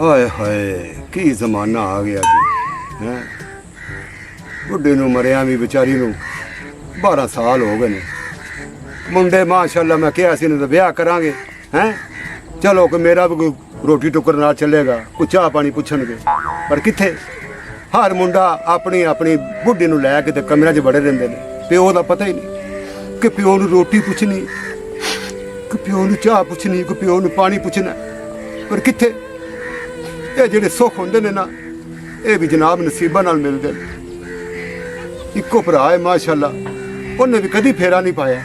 ਹਾਏ ਹਾਏ ਕੀ ਜ਼ਮਾਨਾ ਆ ਗਿਆ ਜੀ ਹੈ। ਬੁੱਢੇ ਨੂੰ ਮਰਿਆ ਵੀ ਵਿਚਾਰੀ ਨੂੰ 12 ਸਾਲ ਹੋ ਗਏ ਨੇ। ਮੁੰਡੇ ਮਾਸ਼ਾਅੱਲਾ ਮੈਂ ਕਿਹਾ ਸੀ ਇਹਨਾਂ ਦਾ ਵਿਆਹ ਕਰਾਂਗੇ ਹੈ। ਚਲੋ ਕਿ ਮੇਰਾ ਵੀ ਕੋਈ ਰੋਟੀ ਟੁੱਕਰ ਨਾਲ ਚੱਲੇਗਾ, ਕੋਈ ਚਾਹ ਪਾਣੀ ਪੁੱਛਣਗੇ, ਪਰ ਕਿੱਥੇ ਹਰ ਮੁੰਡਾ ਆਪਣੀ ਆਪਣੀ ਬੁੱਢੀ ਨੂੰ ਲੈ ਕੇ ਤੇ ਕਮਰਿਆਂ 'ਚ ਬੜੇ ਰਹਿੰਦੇ ਨੇ। ਪਿਓ ਦਾ ਪਤਾ ਹੀ ਨਹੀਂ ਕਿ ਪਿਓ ਨੂੰ ਰੋਟੀ ਪੁੱਛਣੀ, ਕਿ ਪਿਓ ਨੂੰ ਚਾਹ ਪੁੱਛਣੀ, ਕਿ ਪਿਓ ਨੂੰ ਪਾਣੀ ਪੁੱਛਣਾ, ਪਰ ਕਿੱਥੇ ਇਹ ਜਿਹੜੇ ਸੁੱਖ ਹੁੰਦੇ ਨੇ ਨਾ ਇਹ ਵੀ ਜਨਾਬ ਨਸੀਬਾਂ ਨਾਲ ਮਿਲਦੇ ਨੇ। ਇੱਕੋ ਭਰਾ ਹੈ ਮਾਸ਼ਾਅੱਲਾ, ਉਹਨੇ ਵੀ ਕਦੀ ਫੇਰਾ ਨਹੀਂ ਪਾਇਆ।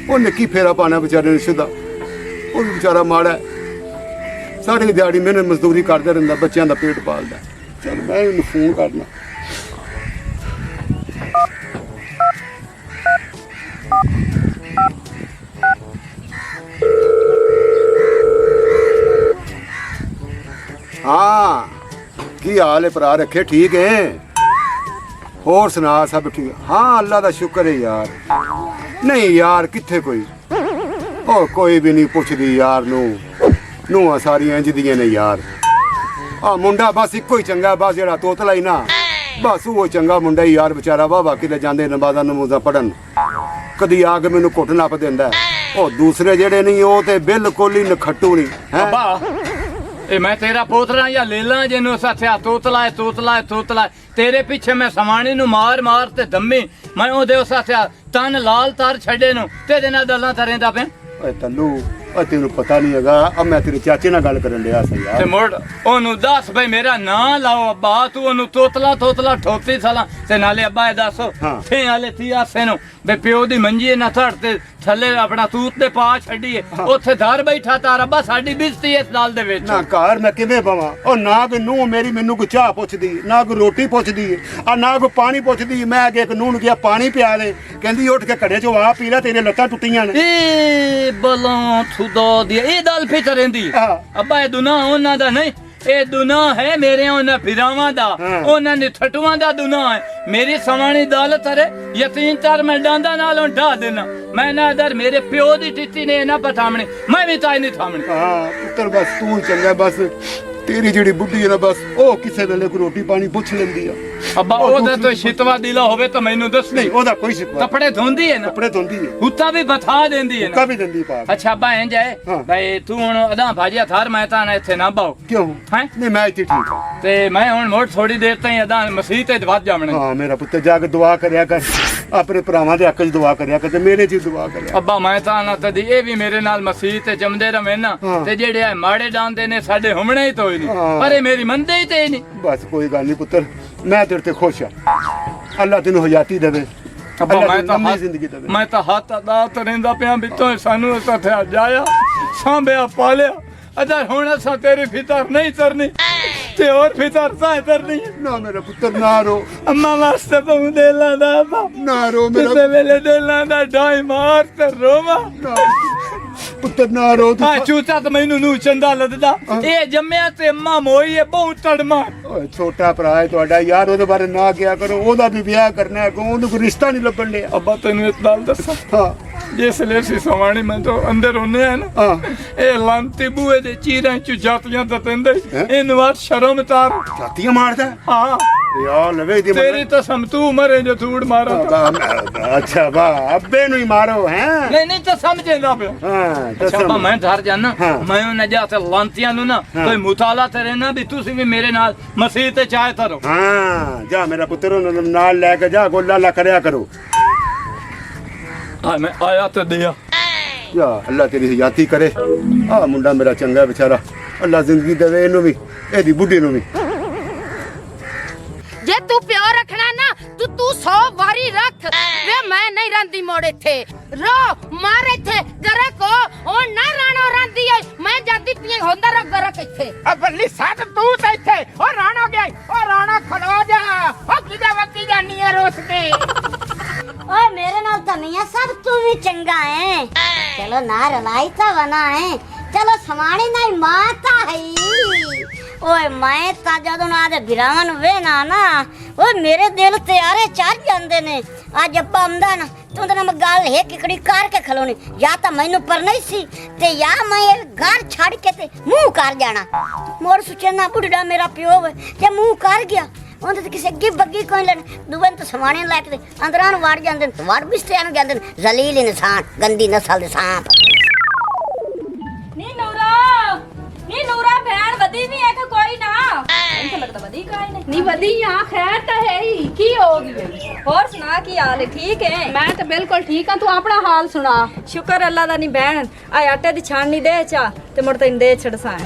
ਉਹਨੇ ਕੀ ਫੇਰਾ ਪਾਣਾ ਵਿਚਾਰੇ ਨੇ ਸ਼ੁਦਾ, ਉਹ ਵਿਚਾਰਾ ਮਾੜਾ ਸਾਰੀ ਦਿਹਾੜੀ ਮਿਹਨਤ ਮਜ਼ਦੂਰੀ ਕਰਦਾ ਰਹਿੰਦਾ, ਬੱਚਿਆਂ ਦਾ ਪੇਟ ਪਾਲਦਾ। ਚਲ ਮੈਂ ਇਹਨੂੰ ਫੋਨ ਕਰਨਾ। हाँ की हाल है भरा रखे? ठीक है होर सुना सब ठीक? हाँ अल्लाह का शुक्र है यार। नहीं यार कित्थे कोई कोई भी नहीं पुछदी यार नूहां सारियां इंज दियां ने यार। मुंडा बस इको ही चंगा, बस जेड़ा तोतला ही ना, बस वो चंगा मुंडा ही यार। बेचारा वाह किते जांदे नमाज़ां नमूज़ां पढ़न, कदी आके मैनू घुट नप दिंदा। दूसरे जेड़े नहीं वो ते बिल्कुल ही नखट्टू नहीं है। ए मैं तेरा पोतरा या लेला जिन्हों साथिया तोतला है तोतला है तोतला है। तेरे पीछे मैं समाणी नु मार मार ते दम्मी मैं ओ देव साथिया तन लाल तार छड़े नु तेरे नाल गल्लां करेंदा पे। ओए तल्लू तेनू पता नहीं हैगा, अब मैं तेरे चाचे नाल गल करन लिया सी यार। ते मोड़ ओनू दस भाई मेरा नाम लाओ अब्बा, तू ओनू तोतला तोतला ठोती साला ते नाले अब्बा ए दस थे हाले थी आसे नु बे प्यो दी मंजी ना धड़ ते थले अपना तूत ते पा छड्डीए ओथे धर बैठा तार अब्बा साडी बेइज्जती इस नाल दे विच। ना घर मैं किवें बवां? ओ ना कोई नूह मेरी मैनू कोई चाह पुछदी, ना कोई रोटी पुछदी, आ ना कोई पानी पुछदी। मैं अगे एक नूह नूं किहा पानी पिया दे, कहंदी उठ के घड़े चों आ पी ले, तेरे लत्तां टुੱਟੀਆਂ ने। ए बला खुदा दी ए दल फिर रहिंदी अब्बा ए दुना ओना दा नहीं, ए दुना है मेरे उन्हें फिरावां दा उन्हें निथटुआं दा दुना है। मेरी समानी दाल तरे यतीन तार मैं डांदा नालों ढा देना। मैं ना इधर मेरे प्यो दी टिट्टी ने ना पठामणी, मैं भी ताई नहीं थामणी। हाँ पुत्र बस तू चंगा, बस तेरी जिहड़ी बुढ़ी है ना बस ओ किसे वेले कोई रोटी पानी पुछ लेंदी है। अब्बा ओदा तो शितवा दिला होवे तो मैनू दस नहीं, ओदा कोई शिकवा। कपड़े धोंदी है ना? कपड़े धोंदी है, हुत्ता भी बथा देंदी है ना? हुत्ता भी देंदी पास। अच्छा अब्बा इंज है भाई तू हुन अदा भाजिया थार मैं ता ना इथे ना बाओ। क्यों हैं? नहीं मैं इत्थे ठीक हूं ते मैं हुन मोड़ थोड़ी देर ताईं अदा मसीह ते वध जावणे। हां मेरा पुत्र जाके दुआ करया कर, अपने भरावां दे हक च दुआ करया कर ते मेरे च दुआ करया। अब्बा मैं ता ना तदी ए भी मेरे नाल मसीह ते जमदे रवे ना ते जेड़े है माड़े डांदे ने साडे हुमणे ही तोई नहीं, पर मेरी मनदे ही ते नहीं। बस कोई गल नहीं पुत्र, मैं तेरे ते खुश हां। अल्लाह तेनू हयाती देवे, अब्बा लंबी जिंदगी देवे। मैं तो हाथ अदा तरेंदा पिया बिचों सानू असा थे जाया सांभया पालिया अदर हुण असा तेरी फितर नहीं तरनी ते और फितर सा तरनी ना मेरा पुत्र ना रो। अम्मा वास्ते तो देला दा ना रो मेरा ते वेले देला दा डाई मार ते रोवा पुत्र ना रो। हां चूचा तो मैनू नू चंदा लददा ए जम्मिया ते अम्मा मोई है बहुत तड़मा। ओए छोटा भरा है ਤੁਹਾਡਾ यार, ਉਹਦੇ ਬਾਰੇ ਨਾ ਕਿਹਾ ਕਰੋ, ਉਹਦਾ ਵੀ ਵਿਆਹ ਕਰਨਾ ਹੈ, ਉਹਨੂੰ ਕੋਈ ਰਿਸ਼ਤਾ ਨਹੀਂ ਲੱਭਣ ਲਿਆ। अब्बा तेनू एक गल दसा हां जिसले सी सवाणी मैं तो अंदर होने है ना ए लांती बूए दे चीरां च जातियां दा तंदे इन वार शर्म तार जातियां मारदा। हां यार लवे दी तेरी तो सम तू मरे जो थूड़ मारा। अच्छा वाह अब्बे नु ही मारो हैं? नहीं नहीं तो समझेंदा पे। हां अच्छा अब्बा मैं घर जाना मैं उन जाते लांतियां नु ना कोई मुताला तेरे ना भी तुसी भी मेरे नाल मसीह ते चाहे तरो। हां जा मेरा पुत्र नाल लेके जा, गोला ला करया करो। हां मैं आया तो दिया या अल्लाह तेरी हयाती करे। आ मुंडा मेरा चंगा बेचारा, अल्लाह जिंदगी देवे इनु भी एदी बुढ़ी नु भी। जे तू प्यो रखना ना तू 100 वारी रख वे मैं नहीं रंदी मोड़े थे रो मारे थे करे को ओ ना राणो रंदी है मैं जाती पिए होंदा रख रख थे अब बल्ली साथ तू थे ओ राणो गया ओ राणो खड़ो जा ओ किदा वक्ती जानी है रोस के ओ मेरे नाल तो नहीं है सब तू भी चंगा है। चलो ना रलाई तो बना है, चलो समाणी नहीं माता है ਓਏ ਮੈਂ ਤਾਂ ਜਦੋਂ ਆਦੇ ਵਿਰਾਵਾਂ ਨੂੰ ਵੇਖਣਾ ਨਾ ਓਏ ਮੇਰੇ ਦਿਲ ਤੇ ਆਰੇ ਚੜ ਜਾਂਦੇ ਨੇ। ਅੱਜ ਅੱਪਾ ਆਉਂਦਾ ਨਾ ਤੂੰ ਤਾਂ ਮੈਂ ਗੱਲ ਹੈ ਕਿਕੜੀ ਕਰਕੇ ਖਲੋਣੀ, ਜਾਂ ਤਾਂ ਮੈਨੂੰ ਪਰ ਨਹੀਂ ਸੀ ਤੇ ਜਾਂ ਮੈਂ ਇਹ ਘਰ ਛੱਡ ਕੇ ਤੇ ਮੂੰਹ ਕਰ ਜਾਣਾ। ਮੋੜ ਸੁਚਨਾ ਬੁੱਢਾ ਮੇਰਾ ਪਿਓ ਵੇ ਜੇ ਮੂੰਹ ਕਰ ਗਿਆ ਉਹਦੇ ਤੇ ਕਿਸੇ ਅੱਗੇ ਬੱਗੀ ਕੋਈ ਲੈਣ ਦੁਬਨ ਤੋਂ ਸਮਾਣੇ ਲੈ ਕੇ ਅੰਦਰਾਂ ਨੂੰ ਵੜ ਜਾਂਦੇ ਨੇ, ਵੜ ਬਿਸਤਿਆਂ ਨੂੰ ਜਾਂਦੇ ਨੇ। ਜ਼ਲੀਲ ਇਨਸਾਨ, ਗੰਦੀ ਨਸਲ ਦੇ ਸਾਂਪ। ਨੀ ਨੂਰਾ ਭੈਣ ਵਧੀ ਵੀ ਹੈ ਕਿ ਕੋਈ ਨਾ? ਮੈਨੂੰ ਤਾਂ ਲੱਗਦਾ ਵਧੀ ਕਾਇ ਨੇ। ਨੀ ਵਧੀਆ ਖੈਰ ਤਾਂ ਹੈ ਹੀ, ਕੀ ਹੋ ਗਈ? ਹੋਰ ਸੁਣਾ ਕੀ ਹਾਲ ਹੈ? ਠੀਕ ਹੈ? ਮੈਂ ਤਾਂ ਬਿਲਕੁਲ ਠੀਕ ਹਾਂ, ਤੂੰ ਆਪਣਾ ਹਾਲ ਸੁਣਾ। ਸ਼ੁਕਰ ਅੱਲਾ ਦਾ। ਨੀ ਭੈਣ ਆ ਆਟੇ ਦੀ ਛਾਣਨੀ ਦੇ ਚਾ ਤੇ ਮੁੜ ਤੈਨੂੰ ਦੇ ਛੜਸਾਂ।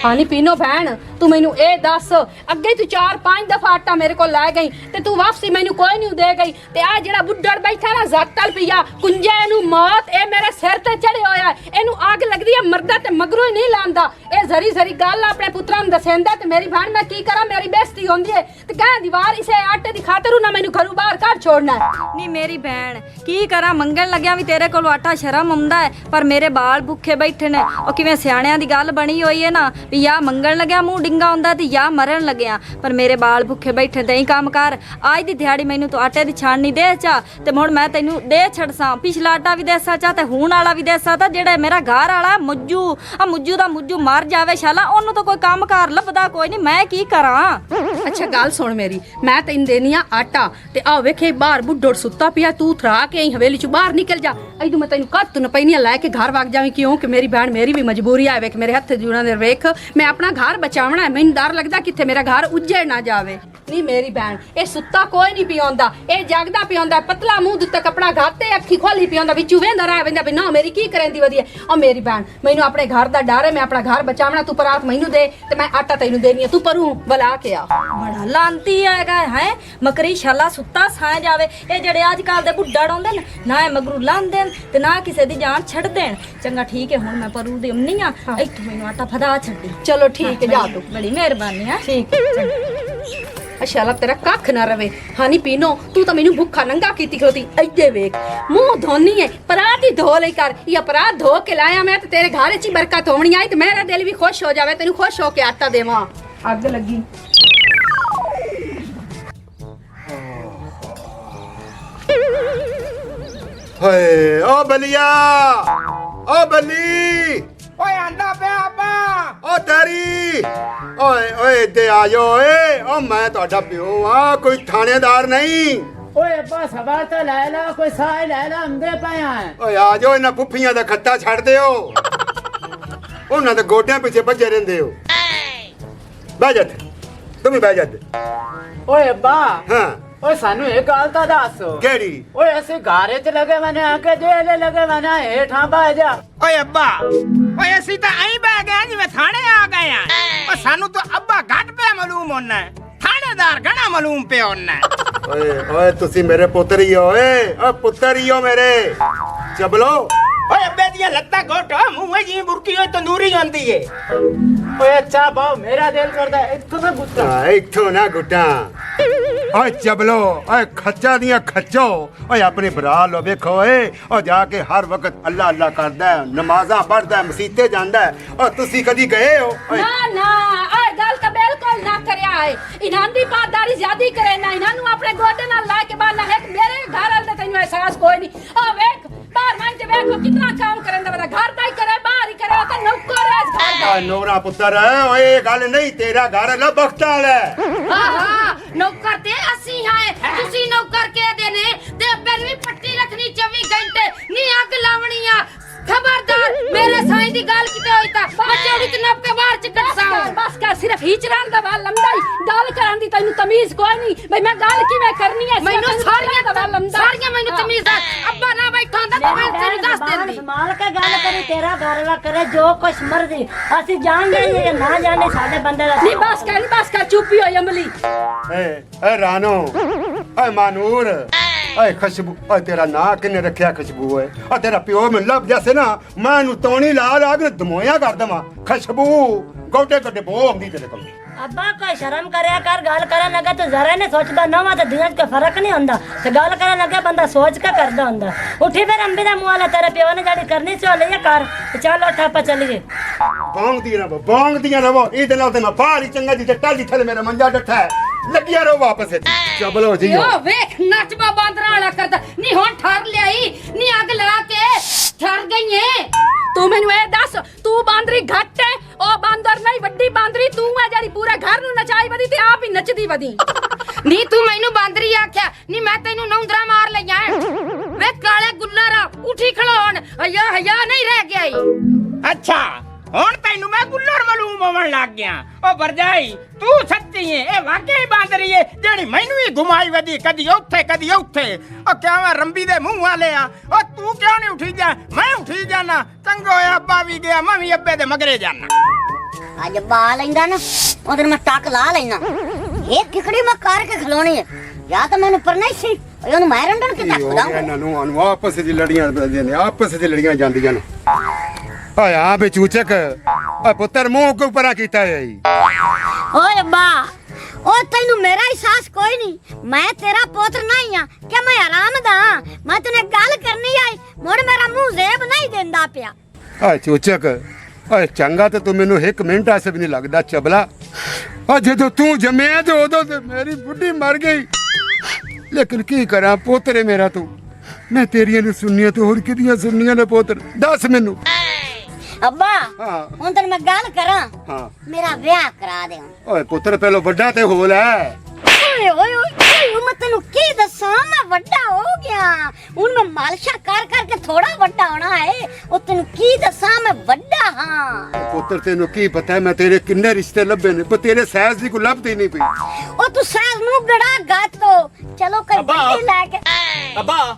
ਹਾਂ ਨੀ ਪੀਨੋ ਭੈਣ, ਤੂੰ ਮੈਨੂੰ ਇਹ ਦੱਸ, ਅੱਗੇ ਤੂੰ 4-5 ਦਫਾ ਆਟਾ ਮੇਰੇ ਕੋਲ ਲੈ ਗਈ ਤੇ ਤੂੰ ਵਾਪਸੀ ਮੈਨੂੰ ਕੋਈ ਨਹੀਂ ਦੇ ਗਈ ਤੇ ਆ ਜਿਹੜਾ ਬੁੱਢੜ ਬੈਠਾ ਨਾ ਜ਼ੱਤਲ ਪਿਆ ਕੁੰਜੇ ਨੂੰ ਮੌਤ ਇਹ ਮੇਰੇ ਸਿਰ ਤੇ ਚੜੇ ਹੋਇਆ। ਇਹਨੂੰ ਅੱਗ ਲੱਗਦੀ ਹੈ ਮਰਦਾ ਤੇ ਮਗਰੋਂ ਹੀ ਨਹੀਂ ਲਾਂਦਾ। ਇਹ ਜ਼ਰੀ ਜ਼ਰੀ ਗੱਲ ਆਪਣੇ ਪੁੱਤਰਾਂ ਨੂੰ ਦਸੇਂਦਾ ਤੇ ਮੇਰੀ ਭੈਣ ਮੈਂ ਕੀ ਕਰਾਂ, ਮੇਰੀ ਬੇਇੱਜ਼ਤੀ ਹੁੰਦੀ ਹੈ ਤੇ ਕਹਿ ਦੀਵਾਰ ਇਸੇ ਆਟੇ ਦੀ ਖਾਤਰ ਨਾ ਮੈਨੂੰ ਘਰੋਂ ਬਾਹਰ ਕੱਢ ਛੋੜਨਾ। ਨੀ ਮੇਰੀ ਭੈਣ ਕੀ ਕਰਾਂ, ਮੰਗਣ ਲੱਗਿਆ ਵੀ ਤੇਰੇ ਕੋਲ ਆਟਾ ਸ਼ਰਮ ਆਉਂਦਾ ਹੈ ਪਰ ਮੇਰੇ ਬਾਲ ਭੁੱਖੇ ਬੈਠੇ ਨੇ। ਉਹ ਕਿਵੇਂ ਸਿਆਣਿਆਂ ਦੀ ਗੱਲ ਬਣੀ ਹੋਈ ਹੈ ਨਾ ਵੀ ਜਾਂ ਮੰਗਣ ਲੱਗਿਆ ਮੂੰਹ ਡਿੰਗਾ ਹੁੰਦਾ ਤੇ ਜਾਂ ਮਰਨ ਲੱਗਿਆ, ਪਰ ਮੇਰੇ ਬਾਲ ਭੁੱਖੇ ਬੈਠੇ ਤੇ ਹੀ ਕੰਮ ਕਰ। ਅੱਜ ਦੀ ਦਿਹਾੜੀ ਮੈਨੂੰ ਤੂੰ ਆਟੇ ਦੀ ਛਾਣਨੀ ਦੇ ਚਾ ਤੇ ਹੁਣ ਮੈਂ ਤੈਨੂੰ ਦੇ ਛੜਸਾਂ। ਪਿਛਲਾ ਆਟਾ ਵੀ ਦੇਸਾ ਚਾ ਤੇ ਹੁਣ ਵਾਲਾ ਵੀ ਦੇਸਾ ਤਾਂ ਜਿਹੜਾ ਮੇਰਾ ਘਰ ਵਾਲਾ ਮੁੱਜੂ ਆ ਮੁੱਜੂ ਦਾ ਮੁੱਜੂ ਮਰ ਜਾਵੇ ਸ਼ਾਲਾ, ਉਹਨੂੰ ਤਾਂ ਕੋਈ ਕੰਮ ਕਾਰ ਲੱਭਦਾ ਕੋਈ ਨਹੀਂ, ਮੈਂ ਕੀ ਕਰਾਂ? ਅੱਛਾ ਗੱਲ ਸੁਣ ਮੇਰੀ, ਮੈਂ ਤੈਨੂੰ ਦੇਨੀ ਆ ਆਟਾ ਤੇ ਆ ਵੇਖੇ ਬਾਹਰ ਬੁੱਢੜ ਸੁੱਤਾ ਪਿਆ, ਤੂੰ ਥਰਾ ਕੇ ਆਈ ਹਵੇਲੀ ਚੋਂ ਬਾਹਰ ਨਿਕਲ ਜਾ। ਅਜੂ ਮੈਂ ਤੈਨੂੰ ਕੱਤ ਨ ਪੈਨੀਆਂ ਲੈ ਕੇ ਘਰ ਵਗ ਜਾਵੀਂ, ਕਿਉਂ ਕਿ ਮੇਰੀ ਭੈਣ ਮੇਰੀ ਵੀ ਮਜਬੂਰੀ ਆ। ਵੇਖ ਮੇਰੇ ਹੱਥ ਜੁੜਾਂ ਦੇ ਵੇਖ, ਮੈਂ ਆਪਣਾ ਘਰ ਬਚਾਉਣਾ ਹੈ, ਮੈਨੂੰ ਡਰ ਲੱਗਦਾ ਕਿੱਥੇ ਮੇਰਾ ਘਰ ਉੱਜੜ ਨਾ ਜਾਵੇ। ਨਹੀਂ ਮੇਰੀ ਭੈਣ ਇਹ ਸੁੱਤਾ ਕੋਈ ਨਹੀਂ ਪਿਆਉਂਦਾ, ਇਹ ਜਾਗਦਾ ਪਿਆਉਂਦਾ, ਪਤਲਾ ਮੂੰਹ ਦੇ ਉੱਤੇ ਕੱਪੜਾ ਘਾਤੇ ਅੱਖੀ ਖੋਲੀ ਪਿਆਉਂਦਾ, ਵਿੱਚੋਂ ਵੇਂਦਾ ਰਹਿ ਪੈਂਦਾ ਵੀ ਨਾ ਮੇਰੀ ਕੀ ਕਰੇਂਦੀ ਵਧੀਆ। ਉਹ ਮੇਰੀ ਭੈਣ ਮੈਨੂੰ ਆਪਣੇ ਘਰ ਦਾ ਡਰ ਹੈ, ਮੈਂ ਆਪਣਾ ਘਰ ਬਚਾਉਣਾ, ਤੂੰ ਪਰਾਤ ਮੈਨੂੰ ਦੇ ਤੇ ਮੈਂ ਆਟਾ ਤੈਨੂੰ ਦੇਣੀ ਹੈ, ਤੂੰ ਪਰੂ ਬੁਲਾ ਕੇ ਆ। ਬੜਾ ਲਾਂਤੀ ਹੈਗਾ ਹੈ ਮਕਰੀ ਸ਼ਾਲਾ ਸੁੱਤਾ ਸਾਂ ਜਾਵੇ। ਇਹ ਜਿਹੜੇ ਅੱਜ ਕੱਲ ਦੇ ਬੁੱਢੜ ਆਉਂਦੇ ਨੇ ਨਾ ਇਹ ਮਗਰੂ ਲਾਂਦੇ ਨੇ ਤੇ ਨਾ ਕਿਸੇ ਦੀ ਜਾਨ ਛੱਡ ਦੇਣ। ਚੰਗਾ ਠੀਕ ਹੈ ਹੁਣ ਮੈਂ ਪਰੂ ਦੀ ਅੰਨੀ ਆ, ਇੱਥੋਂ ਮੈਨੂੰ ਆਟਾ ਫਦਾ ਛੱਡੀ। ਚਲੋ ਠੀਕ ਹੈ ਜਾ ਤੂੰ, ਬੜੀ ਮਿਹਰਬਾਨੀ ਹੈ। ਠੀਕ ਹੈ। ਅੱਛਾ ਤੇਰਾ ਕੱਖ ਨਾ ਰਵੇ। ਹਾਨੀ ਪੀਨੋ ਤੂੰ ਤਾਂ ਮੈਨੂੰ ਭੁੱਖਾ ਨੰਗਾ ਕੀਤੀ ਖਲੋਤੀ। ਇੱਦੇ ਵੇਖ ਮੂੰਹ ਧੋਨੀ ਹੈ, ਪਰਾਤ ਹੀ ਧੋ ਲਈ ਕਰ। ਇਹ ਪਰਾਤ ਧੋ ਕੇ ਲਾਇਆ ਮੈਂ ਤੇ ਤੇਰੇ ਘਰ 'ਚ ਹੀ ਬਰਕਤ ਹੋਣੀ ਆਈ ਤੇ ਮੇਰਾ ਦਿਲ ਵੀ ਖੁਸ਼ ਹੋ ਜਾਵੇ, ਤੈਨੂੰ ਖੁਸ਼ ਹੋ ਕੇ ਆਟਾ ਦੇਵਾਂ। ਅੱਗ ਲੱਗੀ। ਹਏ ਓ ਬਲੀਆ, ਓ ਬਲੀ, ਓਏ ਆਂਦਾ ਪਿਆ ਅੱਬਾ। ਓ ਤੇਰੀ, ਓਏ ਓਏ ਤੇ ਆ ਜਾਓ ਓਏ। ਓ ਮੈਂ ਤੁਹਾਡਾ ਪਿਓ ਆ, ਕੋਈ ਥਾਣੇਦਾਰ ਨਹੀਂ। ਓਏ ਅੱਬਾ ਸਵਾਲ ਤਾਂ ਲੈ ਲਾ, ਕੋਈ ਸਾਹ ਲੈ ਲਾ, ਅੰਦੇ ਪਿਆ। ਓਏ ਆ ਜਾਓ, ਇਹਨਾਂ ਪੁੱਫੀਆਂ ਦਾ ਖੱਤਾ ਛੱਡ ਦਿਓ, ਉਹਨਾਂ ਦੇ ਗੋਡਿਆਂ ਪਿੱਛੇ ਭੱਜੇ ਰਹਿੰਦੇ ਹੋ। ਬਹਿ ਜਾ, ਤੂੰ ਵੀ ਬਹਿ ਜਾ। ਓਏ ਅੱਬਾ ਹਾਂ ਓਏ ਸਾਨੂੰ ਇਹ ਗੱਲ ਤਾਂ ਦੱਸ। ਕਿਹੜੀ? ਓਏ ਅਸੀਂ ਘਾਰੇ ਚ ਲਗੇ ਮਨੇ ਆ ਕੇ ਜੇਲੇ ਲਗੇ ਮਨੇ ਹੇਠਾਂ ਬਹਿ ਜਾ। ਓਏ ਅੱਬਾ, ਓਏ ਅਸੀਂ ਤਾਂ ਐਂ ਬਹਿ ਗਏ ਜਿਵੇਂ ਥਾਣੇ ਆ ਗਏ ਆ। ਓ ਸਾਨੂੰ ਤਾਂ ਅੱਬਾ ਘੱਟ ਪਿਆ ਮਾਲੂਮ ਹੋਣਾ, ਥਾਣੇਦਾਰ ਘਣਾ ਮਾਲੂਮ ਪਿਆ ਹੋਣਾ। ਓਏ ਓਏ ਤੁਸੀਂ ਮੇਰੇ ਪੁੱਤਰ ਹੀ ਹੋ ਓਏ, ਓ ਪੁੱਤਰ ਹੀ ਹੋ ਮੇਰੇ। ਚਬਲੋ ਓਏ ਅੱਬੇ ਦੀਆਂ ਲੱਤਾਂ ਘੋਟ ਮੂੰਹੇ ਜੀ ਬੁਰਕੀ ਹੋਈ ਤੰਦੂਰੀ ਹੁੰਦੀ ਏ। ਓਏ ਅੱਛਾ ਬਾਉ ਮੇਰਾ ਦਿਲ ਕਰਦਾ ਇੱਥੋਂ ਨਾ ਗੁੱਟਾ। ਇੱਥੋਂ ਨਾ ਗੁੱਟਾਂ। ਓਏ ਚਬਲੋ, ਓਏ ਖੱਚਾ ਦੀਆਂ ਖੱਚੋ, ਓਏ ਆਪਣੀ ਭਰਾ ਲੋ ਵੇਖੋ ਓਏ। ਓ ਜਾ ਕੇ ਹਰ ਵਕਤ ਅੱਲਾ ਅੱਲਾ ਕਰਦਾ, ਨਮਾਜ਼ਾਂ ਪੜਦਾ, ਮਸੀਤੇ ਜਾਂਦਾ। ਓ ਤੁਸੀਂ ਕਦੀ ਗਏ ਹੋ? ਨਾ ਨਾ ਆ ਗੱਲ ਤਾਂ ਬਿਲਕੁਲ ਨਾ ਕਰਿਆ ਹੈ। ਇਹਨਾਂ ਦੀ ਪਾਦਾਰੀ ਜ਼ਿਆਦੀ ਕਰੇ ਨਾ, ਇਹਨਾਂ ਨੂੰ ਆਪਣੇ ਗੋਡੇ ਨਾਲ ਲਾ ਕੇ ਬਾਹਰ ਹੈ। ਮੇਰੇ ਘਰ ਵਾਲੇ ਦਾ ਤੈਨੂੰ ਅਹਿਸਾਸ ਕੋਈ ਨਹੀਂ। ਆ ਵੇਖ ਬਾਹਰ ਮੈਂ ਤੇ ਵੇਖੋ ਕਿੰਨਾ ਕੰਮ ਕਰਨ ਦਾ, ਘਰ ਦਾ ਹੀ ਕਰੇ ਬਾਹਰ ਹੀ ਕਰੇ, ਤਾਂ ਨੌਕਰ ਹੈ ਇਸ ਘਰ ਦਾ। ਓਏ ਨੋਰਾ ਪੁੱਤਰ, ਓਏ ਇਹ ਗੱਲ ਨਹੀਂ, ਤੇਰਾ ਘਰ ਅੱਲਾ ਬਖਤਾਂ ਵਾਲਾ ਹੈ। ਆਹਾ ਨੌਕਰ ਤੇ ਅਸੀਂ ਹਾਂ, ਤੁਸੀਂ ਨੌਕਰ ਕੇ ਦੇ ਨੇ ਤੇ ਅੱਬੇ ਨੂੰ ਵੀ ਪੱਟੀ ਰੱਖਣੀ 24 ਘੰਟੇ, ਨੀ ਅੱਗ ਲਾਵਣੀ ਆ। ਖਬਰਦਾਰ ਮੇਰੇ ਸਾਈਂ ਦੀ ਗੱਲ ਕਿਤੇ ਹੋਈ ਤਾਂ ਬੱਚੇ ਵੀ ਤੇ ਨੱਪ ਕੇ ਬਾਹਰ ਚ ਕੱਢਸਾਂ। ਬਸ ਕਰ, ਸਿਰਫ ਹੀਚਰਾਂ ਦਾ ਵਾਲ ਲੰਮਦਾ ਹੀ, ਗੱਲ ਕਰਨ ਦੀ ਤੈਨੂੰ ਤਮੀਜ਼ ਕੋਈ ਨਹੀਂ। ਬਈ ਮੈਂ ਗੱਲ ਕਿਵੇਂ ਕਰਨੀ ਹੈ, ਮੈਨੂੰ ਸਾਰੀਆਂ ਮੈਨੂੰ ਤਮੀਜ਼ ਆ। ਅੱਬਾ ਨਾ ਬੈਠਾ ਹੁੰਦਾ ਤਾਂ ਮੈਂ ਤੈਨੂੰ ਦੱਸ ਦਿੰਦੀ। ਸੰਭਾਲ ਕੇ ਗੱਲ ਕਰੀ, ਤੇਰਾ ਘਰ ਵਾਲਾ ਕਰੇ ਜੋ ਕੁਛ ਮਰਜ਼ੀ, ਅਸੀਂ ਜਾਣਦੇ ਜਾਂ ਨਾ ਜਾਣੇ ਸਾਡੇ ਬੰਦੇ ਦਾ। ਨਹੀਂ ਬਸ ਕਰ ਚੁੱਪੀ ਹੋਈ ਅਮਲੀ। ਏ ਰਾਨੋ, ਓਏ ਮਾਨੂਰ, ਓਏ ਖੁਸ਼ਬੂ, ਓਏ ਤੇਰਾ ਨਾਂ ਕਿੰਨੇ ਰੱਖਿਆ ਖੁਸ਼ਬੂ ਓਏ? ਓ ਤੇਰਾ ਪਿਓ ਮੈਨੂੰ ਲੱਭ ਜਾਸੇ ਨਾ, ਮੈਂ ਇਹਨੂੰ ਤੌਣੀ ਲਾ ਲਾ ਕੇ ਧਮੋਇਆ ਕਰ ਦਵਾਂ। ਖੁਸ਼ਬੂ ਗੋਡੇ ਗੋਡੇ ਬੋ ਆਉਂਦੀ ਤੇਰੇ ਕੋਲ। ਅੱਬਾ ਕੋਈ ਸ਼ਰਮ ਕਰਿਆ ਕਰ, ਗੱਲ ਕਰਨ ਲੱਗਾ ਤੂੰ ਜ਼ਰਾ ਨਹੀਂ ਸੋਚਦਾ। ਨਵਾਂ ਤੇ ਦਿਨਾਂ 'ਚ ਕੋਈ ਫਰਕ ਨਹੀਂ ਹੁੰਦਾ ਤੇ ਗੱਲ ਕਰਨ ਲੱਗਾ ਬੰਦਾ ਸੋਚ ਕੇ ਕਰਦਾ ਹੁੰਦਾ। ਉੱਠੀ ਫਿਰ ਅੰਬੀ ਦਾ ਮੂੰਹ ਵਾਲਾ ਤੇਰੇ ਪਿਓ ਨੇ ਜਿਹੜੀ ਕਰਨੀ ਸੀ ਉਹ ਲਈਏ ਕਰ। ਚੱਲ ਉੱਠ ਆਪਾਂ ਚੱਲੀਏ। ਬੌਂਗਦੀਆਂ ਰਵੋ ਇਹਦੇ ਨਾਲ ਤੇ ਮੈਂ ਬਾਹਰ ਹੀ ਚੰਗਾ ਜੀ ਟੱਟਾ ਜਿੱਥੇ ਤੇ ਮੇਰਾ ਮੰਜਾ ਡੱਠਾ ਹੈ ਲੱਗਿਆ ਰਹੋ ਵਾਪਸ ਇੱਥੇ ਚਬਲੋ ਜੀ ਓ ਵੇਖ ਨੱਚਵਾ ਬਾਂਦਰਾਂ ਵਾਲਾ ਕਰਦਾ ਨਹੀਂ ਹੁਣ ਠਰ ਲਿਆਈ ਨਹੀਂ ਅੱਗ ਲਗਾ ਕੇ ਠਰ ਗਈ ਏ ਤੂੰ ਮੈਨੂੰ ਇਹ ਦੱਸ ਤੂੰ ਬਾਂਦਰੀ ਘੱਟ ਹੈ ਉਹ ਬਾਂਦਰ ਨਹੀਂ ਵੱਡੀ ਬਾਂਦਰੀ ਤੂੰ ਆ ਜਿਹੜੀ ਪੂਰੇ ਘਰ ਨੂੰ ਨਚਾਈ ਵਦੀ ਤੇ ਆਪ ਹੀ ਨੱਚਦੀ ਵਦੀ ਨੀ ਤੂੰ ਮੈਨੂੰ ਬਾਂਦਰੀ ਆਖਿਆ ਨੀ ਮੈਂ ਤੈਨੂੰ ਨੌਂਦਰਾ ਮਾਰ ਲਈਆਂ ਵੇ ਕਾਲੇ ਗੁੱਲਰ ਉਠੀ ਖਲੋਣ ਹਯਾ ਨਹੀਂ ਰਹਿ ਗਿਆ ਈ ਅੱਛਾ ਹੁਣ ਤੈਨੂੰ ਮੈਂ ਗੁੱਲਰ ਮਲੂਮ ਹੋਣ ਲੱਗ ਗਿਆ ਉਹ ਵਰਜਾਈ ਤੂੰ ਸੱਚੀ ਏ ਇਹ ਵਾਕਈ ਬਾਂਦਰੀ ਏ ਜਿਹੜੀ ਮੈਨੂੰ ਵੀ ਘੁਮਾਈ ਵਦੀ ਕਦੀ ਉੱਥੇ ਉਹ ਕਿਵੇਂ ਰੰਬੀ ਦੇ ਮੂੰਹ ਵਾਲੇ ਆ ਉਹ ਤੂੰ ਕਿਉਂ ਨਹੀਂ ਉਠੀ ਜਾ ਮੈਂ ਉਠੀ ਜਾਣਾ ਚੰਗਾ ਹੋਇਆ ਅੱਬਾ ਵੀ ਗਿਆ ਮੈਂ ਵੀ ਅੱਬੇ ਦੇ ਮਗਰੇ ਜਾਣਾ ਅੱਜ ਬਾ ਲੈਂਦਾ ਨਾ ਉਹਦੇ ਮੈਂ ਟੱਕ ਲਾ ਲੈਣਾ ਇਹ ਕਿਕੜੀ ਮੈਂ ਕਰਕੇ ਖਲੋਣੀ ਹੈ ਜਾਂ ਤਾਂ ਮੈਨੂੰ ਪਰ ਨਹੀਂ ਸੀ ਉਹਨੂੰ ਮਾਰਨ ਡਣ ਕੇ ਟੱਕ ਦਾਂ ਇਹਨਾਂ ਨੂੰ ਆਪਸ ਵਿੱਚ ਲੜੀਆਂ ਪੈਂਦੀਆਂ ਨੇ ਆਪਸ ਵਿੱਚ ਲੜੀਆਂ ਜਾਂਦੀਆਂ ਨੇ ਓਏ ਆ ਬੇ ਚੂਚਕ ਓ ਪੁੱਤਰ ਮੂੰਹ ਕੋ ਪਰਾ ਕੀਤਾ ਹੈ ਓਏ ਅੱਬਾ ਉਹ ਤੈਨੂੰ ਮੇਰਾ ਅਹਿਸਾਸ ਕੋਈ ਨਹੀਂ ਮੈਂ ਤੇਰਾ ਪੁੱਤਰ ਨਹੀਂ ਆ ਕਿ ਮੈਂ ਆਰਾਮ ਦਾ ਮੈਂ ਤੈਨੂੰ ਗੱਲ ਕਰਨੀ ਆਈ ਮੁੜ ਮੇਰਾ ਮੂੰਹ ਜ਼ੇਬ ਨਹੀਂ ਦਿੰਦਾ ਪਿਆ ਓਏ ਚੂਚਕ ਓਏ ਚੰਗਾ ਤੇ ਤੂੰ ਮੈਨੂੰ 1 ਮਿੰਟ ਆਸੇ ਵੀ ਨਹੀਂ ਲੱਗਦਾ ਚਬਲਾ ਓ ਜਦੋਂ ਤੂੰ ਜੰਮਿਆ ਤੇ ਉਦੋਂ ਤੇ ਮੇਰੀ ਬੁੱਢੀ ਮਰ ਗਈ ਲੇਕਿਨ ਕੀ ਕਰਾਂ ਪੋਤਰੇ ਮੇਰਾ ਤੂੰ ਮੈਂ ਤੇਰੀਆਂ ਨੂੰ ਸੁਣਨੀਆਂ ਤੇ ਹੋਰ ਕਿਹਦੀਆਂ ਸੁਣਨੀਆਂ ਨੇ ਪੁੱਤਰ ਦੱਸ ਮੈਨੂੰ ਅੱਬਾ ਹਾਂ। ਹੁਣ ਤੈਨੂੰ ਮੈਂ ਗੱਲ ਕਰਾਂ ਹਾਂ ਮੇਰਾ ਵਿਆਹ ਕਰਾ ਦੇ ਓਏ ਪੁੱਤਰ ਪਹਿਲਾਂ ਵੱਡਾ ਤੇ ਹੋ ਲੈ ਓਏ ਮੈਂ ਤੈਨੂੰ ਕੀ ਦੱਸਾਂ ਮੈਂ ਵੱਡਾ ਹੋ ਗਿਆ ਹੁਣ ਮੈਂ ਮਾਲਸ਼ਾ ਕਰਕੇ ਥੋੜਾ ਵੱਡਾ ਹੋਣਾ ਹੈ ਉਹ ਤੈਨੂੰ ਕੀ ਦੱਸਾਂ ਮੈਂ ਵੱਡਾ ਹਾਂ ਪੁੱਤਰ ਤੈਨੂੰ ਕੀ ਪਤਾ ਹੈ ਮੈਂ ਤੇਰੇ ਕਿੰਨੇ ਰਿਸ਼ਤੇ ਲੱਭੇ ਨੇ ਪਰ ਤੇਰੇ ਸਹਿਜ ਦੀ ਕੋਈ ਲੱਭਦੀ ਨਹੀਂ ਪਈ ਉਹ ਤੂੰ ਸਹਿਜ ਨੂੰ ਗੜਾ ਗਾਤੋ ਚਲੋ ਕੋਈ ਅੱਬਾ। ਵੱਡੀ ਲੈ ਕੇ ਅੱਬਾ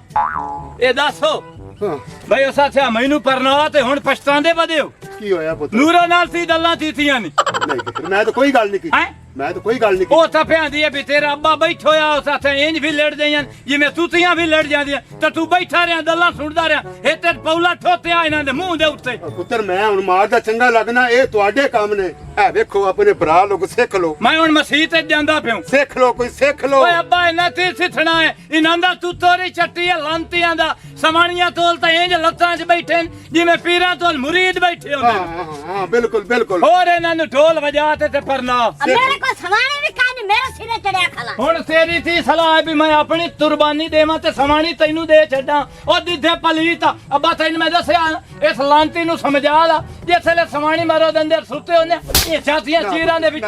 ਇਹ ਦੱਸੋ ਹਾਂ ਬਈ ਉਸ ਆਖਿਆ ਮੈਨੂੰ ਪਰਨਾ ਤੇ ਹੁਣ ਪਛਤਾਉਂਦੇ ਵਧਿਓ ਕੀ ਹੋਇਆ ਪੁੱਤਰ ਨੂਰੋ ਨਾਲ ਸੀ ਗੱਲਾਂ ਕੀਤੀਆਂ ਨਹੀਂ ਨਹੀਂ ਪੁੱਤਰ ਮੈਂ ਤਾਂ ਕੋਈ ਗੱਲ ਨਹੀਂ ਕੀਤੀ ਹੈਂ? ਮੈਂ ਤਾਂ ਕੋਈ ਗੱਲ ਨਹੀਂ ਉਹ ਤਾਂ ਭਿਆਂਦੀ ਹੈ ਵੀ ਤੇਰਾ ਅੱਬਾ ਬੈਠ ਹੋਇਆ ਉਸ ਆਥੇ ਇੰਜ ਵੀ ਲੜ ਜਾਈਆਂ ਜਿਵੇਂ ਤੂਤੀਆਂ ਵੀ ਲੜ ਜਾਂਦੀਆਂ ਤਾਂ ਤੂੰ ਬੈਠਾ ਰਿਹਾ ਗੱਲਾਂ ਸੁਣਦਾ ਰਿਹਾ ਇਹ ਤੇ ਪੌਲਾ ਠੋਤਿਆ ਇਹਨਾਂ ਦੇ ਮੂੰਹ ਦੇ ਉੱਤੇ ਪੁੱਤਰ ਮੈਂ ਹੁਣ ਮਾਰ ਦਾ ਚੰਗਾ ਲੱਗਣਾ ਇਹ ਤੁਹਾਡੇ ਕੰਮ ਨੇ ਐ ਵੇਖੋ ਆਪਣੇ ਭਰਾ ਲੋਕ ਸਿੱਖ ਲੋ ਮੈਂ ਹੁਣ ਮਸੀਹ ਤੇ ਜਾਂਦਾ ਪਿਆ ਸਿੱਖ ਲੋ ਕੋਈ ਸਿੱਖ ਲੋ ਓਏ ਅੱਬਾ ਇਹਨਾਂ ਤੇ ਸਿੱਖਣਾ ਹੈ ਇਹਨਾਂ ਦਾ ਤੂੰ ਤੋਰੀ ਚੱਟੀ ਹੈ ਲਾਂਤੀਆਂ ਦਾ ਸਮਾਣੀਆਂ ਤੋਲ ਤਾਂ ਇੰਜ ਲੱਤਾਂ 'ਚ ਬੈਠੇ ਨੇ ਜਿਵੇਂ ਪੀਰਾਂ ਤੋਲ ਮੁਰੀਦ ਬੈਠੇ ਹੁੰਦੇ ਨੇ ਹਾਂ ਬਿਲਕੁਲ ਬਿਲਕੁਲ ਹੋਰ ਇਹਨਾਂ ਨੂੰ ਢੋਲ ਵਜਾ ਤੇ ਪਰਨਾ ਮੇਰੇ ਕੋਲ ਸਵਾਣੇ ਵੀ ਕਾਹਨ ਮੇਰੇ ਸਿਰੇ ਚੜਿਆ ਖਲਾ ਹੁਣ ਤੇਰੀ ਥੀ ਸਲਾਹ ਹੈ ਵੀ ਮੈਂ ਆਪਣੀ ਕੁਰਬਾਨੀ ਦੇਵਾਂ ਤੇ ਸਮਾਣੀ ਤੈਨੂੰ ਦੇ ਛੱਡਾਂ ਉਹ ਦਿਧੇ ਪਲੀਤ ਅੱਬਾ ਤੈਨੂੰ ਮੈਂ ਦੱਸਿਆ ਇਸ ਲਾਂਤੀ ਨੂੰ ਸਮਝਾ ਲਾ ਜਿਸਲੇ ਸਮਾਣੀ ਮਾਰੋ ਦੇ ਅੰਦਰ ਸੁੱਤੇ ਹੁੰਦੇ ਇਹ ਛਾਤੀਆਂ ਚੀਰਾਂ ਦੇ ਵਿੱਚ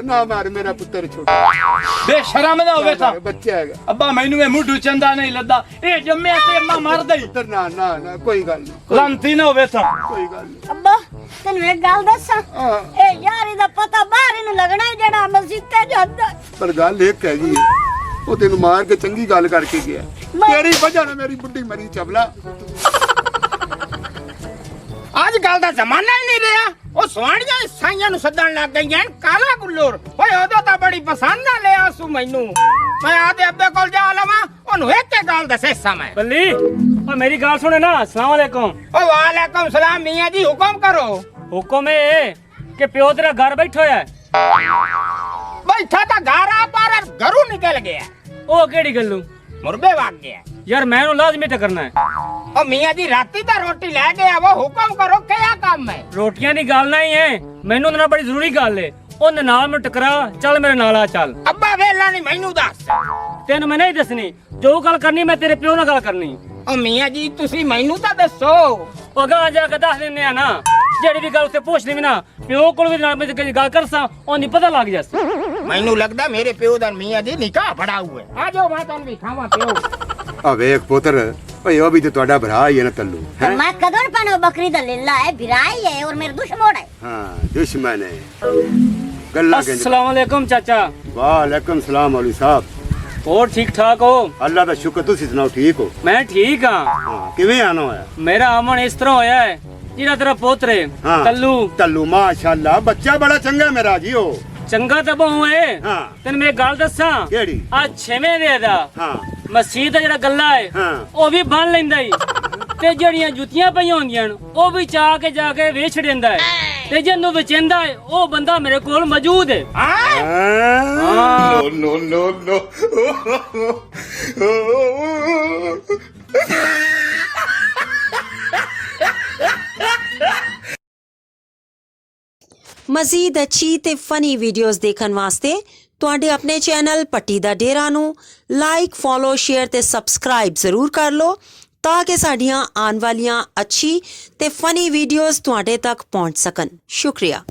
ਨਾ ਮਾਰ ਮੇਰਾ ਪੁੱਤਰ ਛੋਟਾ ਬੇਸ਼ਰਮ ਨਾ ਹੋਵੇ ਤਾਂ ਬੱਚਾ ਹੈਗਾ ਅੱਬਾ ਮੈਨੂੰ ਇਹ ਮੁੱਢੂ ਚੰਦਾ ਨਹੀਂ ਲੱਦਾ ਇਹ ਜੰਮਿਆ ਤੇ ਅੰਮਾ ਮਰਦਾ ਹੀ ਪੁੱਤਰ ਨਾ ਕੋਈ ਗੱਲ ਨਹੀਂ ਲਾਂਤੀ ਨਾ ਹੋਵੇ ਤਾਂ ਕੋਈ ਗੱਲ ਨਹੀਂ ਅੱਬਾ ਤੈਨੂੰ ਇੱਕ ਗੱਲ ਦੱਸਾਂ ਹਾਂ। ਇਹ ਯਾਰੀ ਦਾ ਪਤਾ ਬਾਹਰ ਇਹਨੂੰ ਲੱਗਣਾ ਹੈ ਜਿਹੜਾ ਮਸਜਿਦ ਤੇ ਜਾਂਦਾ ਪਰ ਗੱਲ ਇੱਕ ਹੈਗੀ ਹੈ ਉਹ ਤੈਨੂੰ ਮਾਰ ਕੇ ਚੰਗੀ ਗੱਲ ਕਰਕੇ ਗਿਆ ਤੇਰੀ ਵਜ੍ਹਾ ਨਾਲ ਮੇਰੀ ਬੁੱਢੀ ਮਰੀ ਚਬਲਾ ਅੱਜ ਕੱਲ ਦਾ ਜ਼ਮਾਨਾ ਹੀ ਨਹੀਂ ਰਿਹਾ ਉਹ ਸਵਾਣੀਆਂ ਇਸਾਈਆਂ ਨੂੰ ਸੱਦਣ ਲੱਗ ਗਈਆਂ ਨੇ ਕਾਲਾ ਗੁੱਲੋਰ ਓਏ ਉਦੋਂ ਤਾਂ ਬੜੀ ਪਸੰਦ ਨਾ ਲਿਆ ਸੂ ਮੈਨੂੰ ਮੈਂ ਆਦੇ ਅੱਬੇ ਕੋਲ ਜਾ ਲਵਾਂ ਉਹਨੂੰ ਇੱਕ ਗੱਲ ਦੱਸੇ ਸਮੇਂ ਬੱਲੀ ਓ ਮੇਰੀ ਗੱਲ ਸੁਣੇ ਨਾ अस्सलाम वालेकुम ਓ ਵਾਲੇਕੁਮ ਸਲਾਮ ਮੀਆਂ ਜੀ ਹੁਕਮ ਕਰੋ हुक्म है कि प्यो तेरा घर बैठो है बैठा था घर आ पर घरों निकल गया ओ केड़ी गल्लू मुर्बे भाग गया यार मैं लाजमी तो करना है ओ मियां जी राती ता रोटी ले गया वो हुक्म करो क्या काम है रोटियां दी गल नहीं है मैनू ना बड़ी जरूरी गल है ओने नाल मैं टकरा चल मेरे नाल आ चल अब्बा वेला नहीं मैनू दस तेन मैं नहीं दसनी जो गल करनी मैं तेरे प्यो नाल गल करनी ओ मियां जी तुसी मैनू ता दसो ओ गा जाके दस दिने आ ना जेड़ी भी गल उसे पूछनी भी ना प्यो कोल भी मैं गल करसा ओनी पता लग जास मैनू लगदा मेरे प्यो दा मियां जी निकाह पड़ा हुआ है आ जाओ मैं तन भी खावा प्यो ਆ ਵੇਖ ਪੁੱਤਰ ਓਏ ਉਹ ਵੀ ਤੇ ਤੁਹਾਡਾ ਭਰਾ ਹੀ ਹੈ ਨਾ ਤੱਲੂ तो मैं कदों पानो बकरी दा लिल्ला है भिराई है और मेरे दुश्मन है ਹਾਂ ਦੁਸ਼ਮਣ ਹੈ ਗੱਲਾਂ ਕਹਿੰਦੇ अस्सलाम वालेकुम चाचा ਵਾਲੇਕੁਮ ਸਲਾਮ ਮੌਲਵੀ ਸਾਹਿਬ और ठीक ठाक हो ਅੱਲਾ ਦਾ ਸ਼ੁਕਰ ਤੁਸੀਂ ਸੁਣਾਓ ਠੀਕ ਹੋ मैं ठीक हाँ ਹਾਂ ਕਿਵੇਂ ਆਣਾ ਹੋਇਆ मेरा अमन इस तरह होया है जिरा तेरा पोतरे ਹਾਂ तल्लू ਤੱਲੂ ਮਾਸ਼ਾਅੱਲਾ ਬੱਚਾ ਬੜਾ ਚੰਗਾ ਮੇਰਾ ਜੀ ਉਹ चंगा तो बहु है हाँ। तेन मैं गल दसा केड़ी? आज 6वें दे दा ਹਾਂ मसीह दा जेड़ा गल्ला है हाँ। ਉਹ ਵੀ ਬਣ ਲੈਂਦਾ ਈ ਤੇ ਜਿਹੜੀਆਂ ਜੁੱਤੀਆਂ ਪਈਆਂ ਹੁੰਦੀਆਂ ਨੇ ਉਹ ਵੀ ਚਾ ਕੇ ਜਾ ਕੇ ਵੇਚ ਦਿੰਦਾ ਹੈ ਤੇ ਜਿਹਨੂੰ ਵੇਚਦਾ ਹੈ ਉਹ ਬੰਦਾ ਮੇਰੇ ਕੋਲ ਮੌਜੂਦ ਹੈ ਹਾਂ ਹਾਂ no ਮਜ਼ੀਦ ਅੱਛੀ ਤੇ ਫਨੀ ਵੀਡੀਓਜ਼ ਦੇਖਣ ਵਾਸਤੇ ਤੁਹਾਡੇ ਆਪਣੇ ਚੈਨਲ ਪੱਟੀ ਦਾ ਡੇਰਾ ਨੂੰ ਲਾਈਕ, ਫੋਲੋ, ਸ਼ੇਅਰ ਤੇ ਸਬਸਕ੍ਰਾਈਬ ਜ਼ਰੂਰ ਕਰ ਲਓ ਤਾਂ ਕਿ ਸਾਡੀਆਂ ਆਉਣ ਵਾਲੀਆਂ ਅੱਛੀ ਤੇ ਫਨੀ ਵੀਡੀਓਜ਼ ਤੁਹਾਡੇ ਤੱਕ ਪਹੁੰਚ ਸਕਣ। ਸ਼ੁਕਰੀਆ।